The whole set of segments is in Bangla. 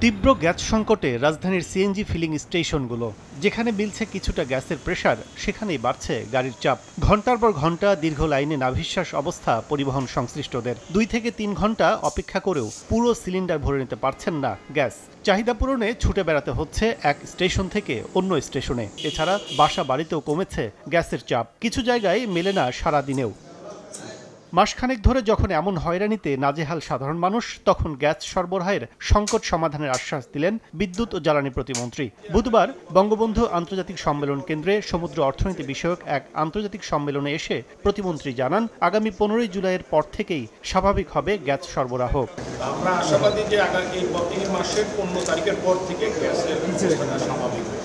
তীব্র গ্যাস সংকটে রাজধানীর সিএনজি ফিলিং স্টেশনগুলো। যেখানে মিলছে কিছুটা গ্যাসের প্রেসার, সেখানেই বাড়ছে গাড়ির চাপ। ঘন্টার পর ঘন্টা দীর্ঘ লাইনে নাভিশ্বাস অবস্থা পরিবহন সংশ্লিষ্টদের। 2 থেকে 3 ঘন্টা অপেক্ষা করেও পুরো সিলিন্ডার ভরে নিতে পারছেন না গ্যাস। চাহিদা পূরণে ছুটে বেড়াতে হচ্ছে এক স্টেশন থেকে অন্য স্টেশনে। এছাড়া বাসা বাড়িতেও কমেছে গ্যাসের চাপ, কিছু জায়গায় মেলে না সারাদিনেও। মাসখানেক ধরে যখন এমন হয়রানিতে নাজেহাল সাধারণ মানুষ, তখন গ্যাস সরবরাহের সংকট সমাধানের আশ্বাস দিলেন বিদ্যুৎ ও জ্বালানি প্রতিমন্ত্রী। বুধবার বঙ্গবন্ধু আন্তর্জাতিক সম্মেলন কেন্দ্রে সমুদ্র অর্থনীতি বিষয়ক এক আন্তর্জাতিক সম্মেলনে এসে প্রতিমন্ত্রী জানান, আগামী 15 জুলাইয়ের পর থেকেই স্বাভাবিক হবে গ্যাস সরবরাহ। আমরা আশাবাদী যে এই মাসের 15 তারিখের পর থেকে গ্যাসের ব্যবস্থাটা স্বাভাবিক হবে।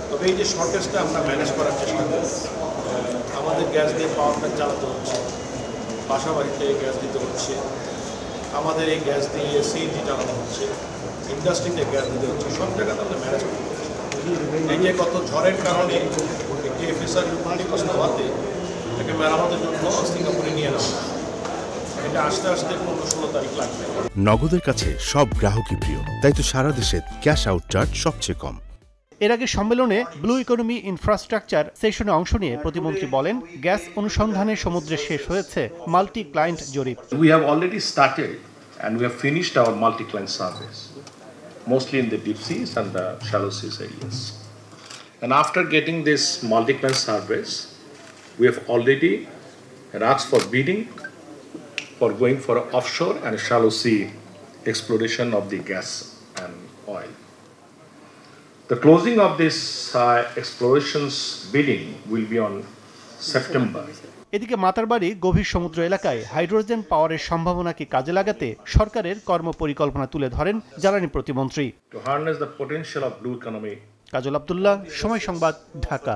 তবে এই যে শর্টেজটা আমরা ম্যানেজ করার চেষ্টা করছি। আমাদের গ্যাস দিয়ে পাওয়ার প্ল্যান্ট চালাতে হচ্ছে, বাসা বাড়িতে গ্যাস দিতে হচ্ছে, আমাদের এই গ্যাস দিয়ে সিএনজি চালানো হচ্ছে, ইন্ডাস্ট্রিতে গ্যাস দিতে হচ্ছে, সব জায়গাতে আমরা ম্যানেজ করতে হচ্ছে। এই যে গত ঝড়ের কারণে একটি এফএসআর ক্ষতিগ্রস্ত হওয়াতে এটাকে মেরামতের জন্য সিঙ্গাপুরে নিয়ে নেওয়া, এটা আস্তে আস্তে 15-16 তারিখ লাগবে। নগদের কাছে সব গ্রাহকই প্রিয়, তাই তো সারা দেশে ক্যাশ আউট চার্জ সবচেয়ে কম। এর আগে সম্মেলনে ব্লু ইকোনমি ইনফ্রাস্ট্রাকচার সেশনে অংশ নিয়ে প্রতিমন্ত্রী বলেন, গ্যাস অনুসন্ধানে সমুদ্রে শেষ হয়েছে মাল্টি ক্লায়েন্ট জরিপ। We have already started and we have finished our multi-client surveys, mostly in the deep seas and the shallow seas areas. And after getting this multi-client surveys, we have already asked for bidding for going for offshore and shallow sea exploration of the gas and oil. The closing of this explorations bidding will be on September. এদিকে মাতারবাড়ি গভীর সমুদ্র এলাকায় হাইড্রোজেন পাওয়ারের সম্ভাবনাকে কাজে লাগাতে সরকারের কর্মপরিকল্পনা তুলে ধরেন জ্বালানি প্রতিমন্ত্রী। To harness the potential of blue economy. কাজল আব্দুল্লাহ, সময় সংবাদ, ঢাকা।